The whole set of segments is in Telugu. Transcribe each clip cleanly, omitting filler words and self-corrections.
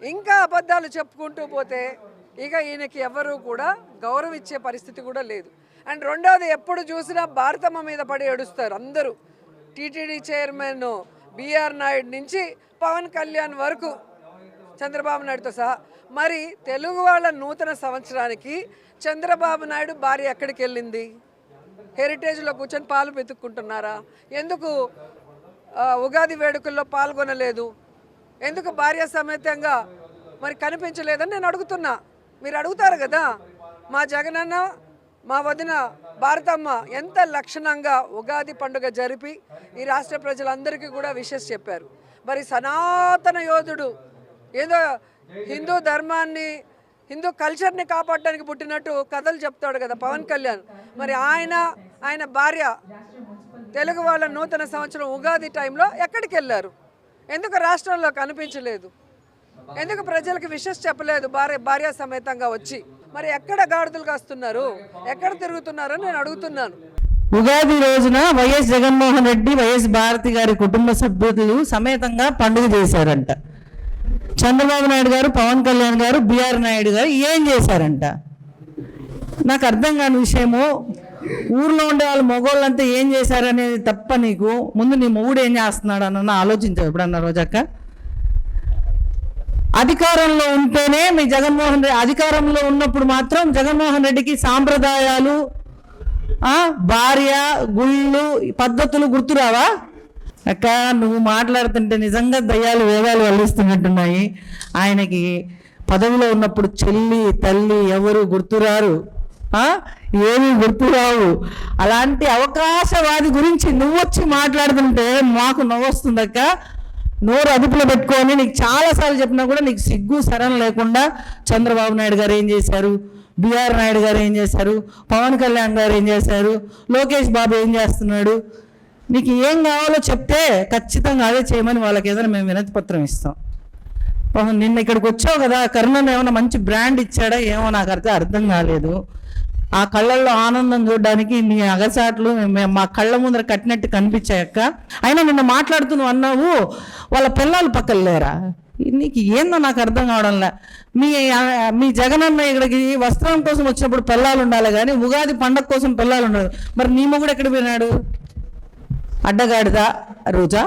ఇంకా అబద్ధాలు చెప్పుకుంటూ పోతే ఇక ఈయనకి ఎవరు కూడా గౌరవం ఇచ్చే పరిస్థితి కూడా లేదు. అండ్ రెండవది, ఎప్పుడు చూసినా భారతమ్మ మీద పడి ఏడుస్తారు అందరూ. టీటీడీ చైర్మన్ బిఆర్ నాయుడు నుంచి పవన్ కళ్యాణ్ వరకు, చంద్రబాబు నాయుడుతో సహా. మరి తెలుగు వాళ్ళ నూతన సంవత్సరానికి చంద్రబాబు నాయుడు భార్య ఎక్కడికి వెళ్ళింది? హెరిటేజ్లో కూర్చొని పాలు వెతుక్కుంటున్నారా? ఎందుకు ఉగాది వేడుకల్లో పాల్గొనలేదు? ఎందుకు భార్య సమేతంగా మరి కనిపించలేదని నేను అడుగుతున్నా. మీరు అడుగుతారు కదా. మా జగనన్న, మా వదిన భారతమ్మ ఎంత లక్షణంగా ఉగాది పండుగ జరిపి ఈ రాష్ట్ర ప్రజలందరికీ కూడా విషెస్ చెప్పారు. మరి సనాతన యోధుడు ఏదో హిందూ ధర్మాన్ని, హిందూ కల్చర్ని కాపాడడానికి పుట్టినట్టు కథలు చెప్తాడు కదా పవన్ కళ్యాణ్. మరి ఆయన భార్య తెలుగు వాళ్ళ నూతన సంవత్సరం ఉగాది టైంలో ఎక్కడికి వెళ్ళారు? ఎందుకు రాష్ట్రంలో కనిపించలేదు? ఎందుకు ప్రజలకు విషెస్ చెప్పలేదు భార్య సమేతంగా వచ్చి? మరి ఎక్కడ గాడిదలు కాస్తున్నారు, ఎక్కడ తిరుగుతున్నారు అని నేను అడుగుతున్నాను. ఉగాది రోజున వైఎస్ జగన్మోహన్ రెడ్డి, వైఎస్ భారతి గారి కుటుంబ సభ్యులు సమేతంగా పండుగ చేశారంట. చంద్రబాబు నాయుడు గారు, పవన్ కళ్యాణ్ గారు, బిఆర్ నాయుడు గారు ఏం చేశారంట? నాకు అర్థం కాని విషయము. ఊర్లో ఉండే వాళ్ళు మగవాళ్ళంతా ఏం చేశారనేది తప్ప నీకు ముందు నీ మొగుడు ఏం చేస్తున్నాడు అన్న ఆలోచించావు ఎప్పుడన్నా రోజక్క? అధికారంలో ఉంటేనే మీ జగన్మోహన్ రెడ్డి, అధికారంలో ఉన్నప్పుడు మాత్రం జగన్మోహన్ రెడ్డికి సాంప్రదాయాలు, భార్య, గుళ్ళు, పద్ధతులు గుర్తురావా? అక్క, నువ్వు మాట్లాడుతుంటే నిజంగా దయ్యాలు వేదాలు వల్లిస్తున్నట్టున్నాయి. ఆయనకి పదవిలో ఉన్నప్పుడు చెల్లి, తల్లి ఎవరు గుర్తురారు, ఏమీ గుర్తురావు. అలాంటి అవకాశవాది గురించి నువ్వు వచ్చి మాట్లాడుతుంటే మాకు నవ్వొస్తుందక్క. నోరు అదుపులో పెట్టుకొని, నీకు చాలాసార్లు చెప్పినా కూడా నీకు సిగ్గు శరం లేకుండా చంద్రబాబు నాయుడు గారు ఏం చేశారు, బిఆర్ నాయుడు గారు ఏం చేశారు, పవన్ కళ్యాణ్ గారు ఏం చేశారు, లోకేష్ బాబు ఏం చేస్తున్నాడు, నీకు ఏం కావాలో చెప్తే ఖచ్చితంగా అదే చేయమని వాళ్ళకి ఏదైనా మేము వినతి పత్రం ఇస్తాం. నిన్న ఇక్కడికి వచ్చావు కదా, కరుణను ఏమైనా మంచి బ్రాండ్ ఇచ్చాడా ఏమో నాకు అర్థం కాలేదు. ఆ కళ్ళల్లో ఆనందం చూడడానికి నీ అగసాట్లు మా కళ్ళ ముందర కట్టినట్టు కనిపించాయక్క. అయినా నిన్న మాట్లాడుతూ నువ్వు అన్నావు వాళ్ళ పిల్లలు పక్కన లేరా? నీకు ఏందో నాకు అర్థం కావడంలే. మీ జగనన్న ఇక్కడికి వస్త్రం కోసం వచ్చినప్పుడు పిల్లలు ఉండాలి కానీ ఉగాది పండగ కోసం పిల్లలు ఉండాలి. మరి నీ మొగుడు ఎక్కడ పోయినాడు? అడ్డగాడిదా రోజా?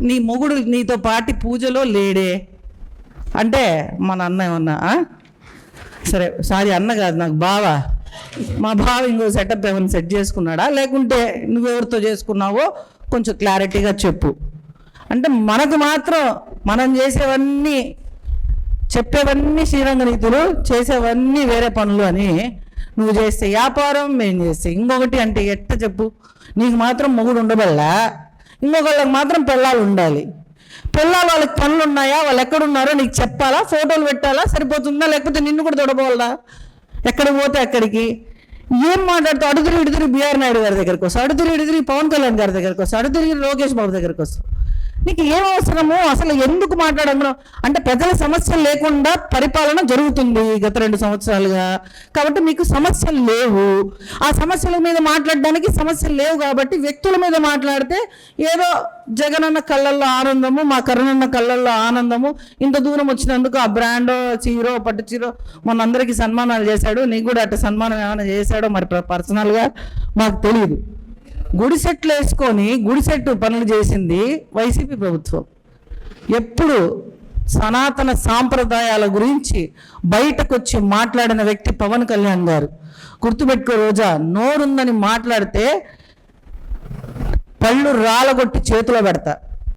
నీ మొగుడు నీతో పాటి పూజలో లేడే అంటే మన అన్న ఏమన్నా? సరే, సారీ అన్న కాదు, నాకు బావా. మా బావ ఇంకో సెటప్ ఏమైనా సెట్ చేసుకున్నాడా, లేకుంటే నువ్వెవరితో చేసుకున్నావో కొంచెం క్లారిటీగా చెప్పు. అంటే మనకు మాత్రం మనం చేసేవన్నీ, చెప్పేవన్నీ శ్రీరంగ నీతులు, చేసేవన్నీ వేరే పనులు అని. నువ్వు చేస్తే వ్యాపారం, మేము చేస్తే ఇంకొకటి అంటే ఎట్ట చెప్పు? నీకు మాత్రం మొగుడు ఉండబల్లా, ఇంకొకళ్ళకి మాత్రం పిల్లలు ఉండాలి. పిల్లలు వాళ్ళకి పనులు ఉన్నాయా, వాళ్ళు ఎక్కడున్నారో నీకు చెప్పాలా, ఫోటోలు పెట్టాలా, సరిపోతుందా? లేకపోతే నిన్ను కూడా తొడబోవాలా? ఎక్కడికి పోతే అక్కడికి ఏం మాట్లాడుతావు? అడుగురి ఇడుగురి బిఆర్ నాయుడు గారి దగ్గరికి వస్తావు, అడుగురి ఇడుగురి పవన్ కళ్యాణ్ గారి దగ్గరికి వస్తావు, అడుగురి లోకేష్ బాబు దగ్గరికి వస్తావు. నీకు ఏం అవసరమో అసలు ఎందుకు మాట్లాడము? అంటే ప్రజల సమస్యలు లేకుండా పరిపాలన జరుగుతుంది గత 2 సంవత్సరాలుగా. కాబట్టి మీకు సమస్యలు లేవు. ఆ సమస్యల మీద మాట్లాడడానికి సమస్యలు లేవు కాబట్టి వ్యక్తుల మీద మాట్లాడితే ఏదో జగనన్న కళ్ళల్లో ఆనందము, మా కరుణన్న కళ్ళల్లో ఆనందము. ఇంత దూరం వచ్చినందుకు ఆ బ్రాండో, చీరో, పట్టు చీరో మొన్న అందరికీ సన్మానాలు చేశాడు. నీకు కూడా అట్ట సన్మానం ఏమైనా చేశాడో మరి పర్సనల్గా మాకు తెలియదు. గుడిసెట్లు వేసుకొని గుడిసెట్టు పనులు చేసింది వైసీపీ ప్రభుత్వం. ఎప్పుడు సనాతన సాంప్రదాయాల గురించి బయటకు వచ్చి మాట్లాడిన వ్యక్తి పవన్ కళ్యాణ్ గారు. గుర్తుపెట్టుకో రోజా, నోరుందని మాట్లాడితే పళ్ళు రాలగొట్టి చేతిలో పెడతా.